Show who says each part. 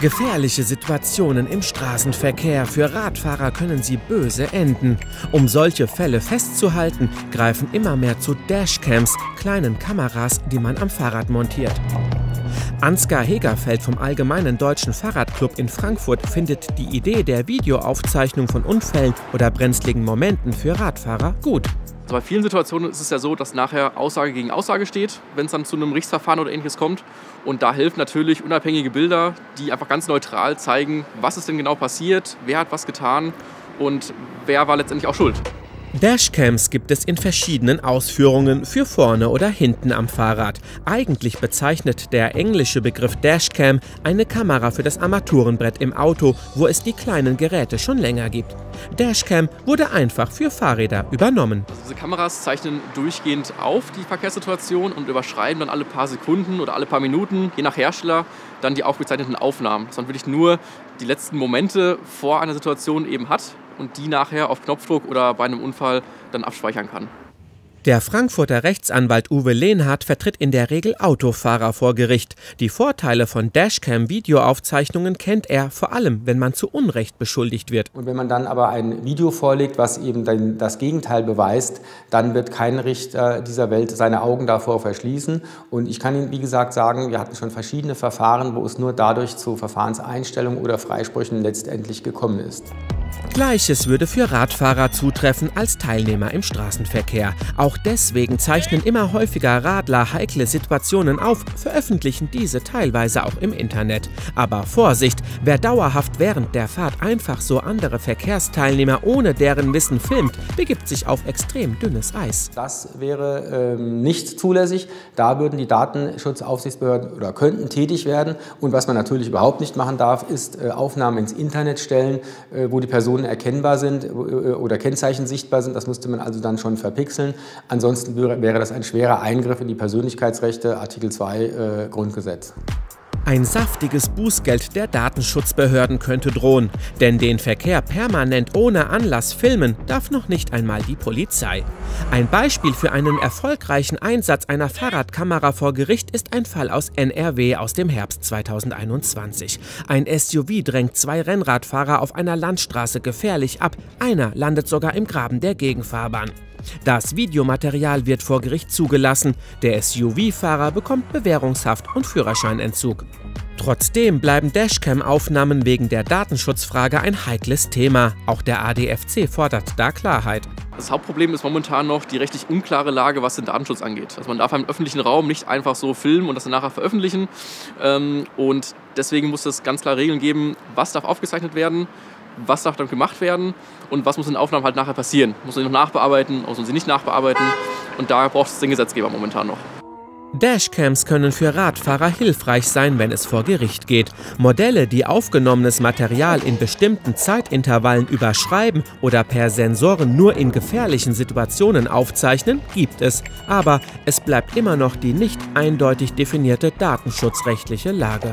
Speaker 1: Gefährliche Situationen im Straßenverkehr. Für Radfahrer können sie böse enden. Um solche Fälle festzuhalten, greifen immer mehr zu Dashcams, kleinen Kameras, die man am Fahrrad montiert. Ansgar Hegerfeld vom Allgemeinen Deutschen Fahrradclub in Frankfurt findet die Idee der Videoaufzeichnung von Unfällen oder brenzligen Momenten für Radfahrer gut.
Speaker 2: Also bei vielen Situationen ist es ja so, dass nachher Aussage gegen Aussage steht, wenn es dann zu einem Gerichtsverfahren oder Ähnliches kommt. Und da helfen natürlich unabhängige Bilder, die einfach ganz neutral zeigen, was ist denn genau passiert, wer hat was getan und wer war letztendlich auch schuld.
Speaker 1: Dashcams gibt es in verschiedenen Ausführungen für vorne oder hinten am Fahrrad. Eigentlich bezeichnet der englische Begriff Dashcam eine Kamera für das Armaturenbrett im Auto, wo es die kleinen Geräte schon länger gibt. Dashcam wurde einfach für Fahrräder übernommen.
Speaker 2: Also diese Kameras zeichnen durchgehend auf die Verkehrssituation und überschreiben dann alle paar Sekunden oder alle paar Minuten, je nach Hersteller, dann die aufgezeichneten Aufnahmen. Dass man wirklich nur die letzten Momente vor einer Situation eben hat und die nachher auf Knopfdruck oder bei einem Unfall dann abspeichern kann.
Speaker 1: Der Frankfurter Rechtsanwalt Uwe Lehnhardt vertritt in der Regel Autofahrer vor Gericht. Die Vorteile von Dashcam-Videoaufzeichnungen kennt er, vor allem wenn man zu Unrecht beschuldigt wird.
Speaker 3: Und wenn man dann aber ein Video vorlegt, was eben dann das Gegenteil beweist, dann wird kein Richter dieser Welt seine Augen davor verschließen. Und ich kann Ihnen, wie gesagt, sagen, wir hatten schon verschiedene Verfahren, wo es nur dadurch zu Verfahrenseinstellungen oder Freisprüchen letztendlich gekommen ist.
Speaker 1: Gleiches würde für Radfahrer zutreffen als Teilnehmer im Straßenverkehr. Auch deswegen zeichnen immer häufiger Radler heikle Situationen auf, veröffentlichen diese teilweise auch im Internet. Aber Vorsicht, wer dauerhaft während der Fahrt einfach so andere Verkehrsteilnehmer ohne deren Wissen filmt, begibt sich auf extrem dünnes Eis.
Speaker 3: Das wäre nicht zulässig. Da würden die Datenschutzaufsichtsbehörden oder könnten tätig werden. Und was man natürlich überhaupt nicht machen darf, ist Aufnahmen ins Internet stellen, wo die Personen erkennbar sind oder Kennzeichen sichtbar sind. Das müsste man also dann schon verpixeln. Ansonsten wäre das ein schwerer Eingriff in die Persönlichkeitsrechte, Artikel 2 Grundgesetz.
Speaker 1: Ein saftiges Bußgeld der Datenschutzbehörden könnte drohen, denn den Verkehr permanent ohne Anlass filmen darf noch nicht einmal die Polizei. Ein Beispiel für einen erfolgreichen Einsatz einer Fahrradkamera vor Gericht ist ein Fall aus NRW aus dem Herbst 2021. Ein SUV drängt zwei Rennradfahrer auf einer Landstraße gefährlich ab, einer landet sogar im Graben der Gegenfahrbahn. Das Videomaterial wird vor Gericht zugelassen, der SUV-Fahrer bekommt Bewährungshaft und Führerscheinentzug. Trotzdem bleiben Dashcam-Aufnahmen wegen der Datenschutzfrage ein heikles Thema. Auch der ADFC fordert da Klarheit.
Speaker 2: Das Hauptproblem ist momentan noch die rechtlich unklare Lage, was den Datenschutz angeht. Also man darf im öffentlichen Raum nicht einfach so filmen und das dann nachher veröffentlichen. Und deswegen muss es ganz klar Regeln geben, was darf aufgezeichnet werden, was darf dann gemacht werden und was muss in den Aufnahmen halt nachher passieren. Muss man sie noch nachbearbeiten, muss man sie nicht nachbearbeiten und da braucht es den Gesetzgeber momentan noch.
Speaker 1: Dashcams können für Radfahrer hilfreich sein, wenn es vor Gericht geht. Modelle, die aufgenommenes Material in bestimmten Zeitintervallen überschreiben oder per Sensoren nur in gefährlichen Situationen aufzeichnen, gibt es. Aber es bleibt immer noch die nicht eindeutig definierte datenschutzrechtliche Lage.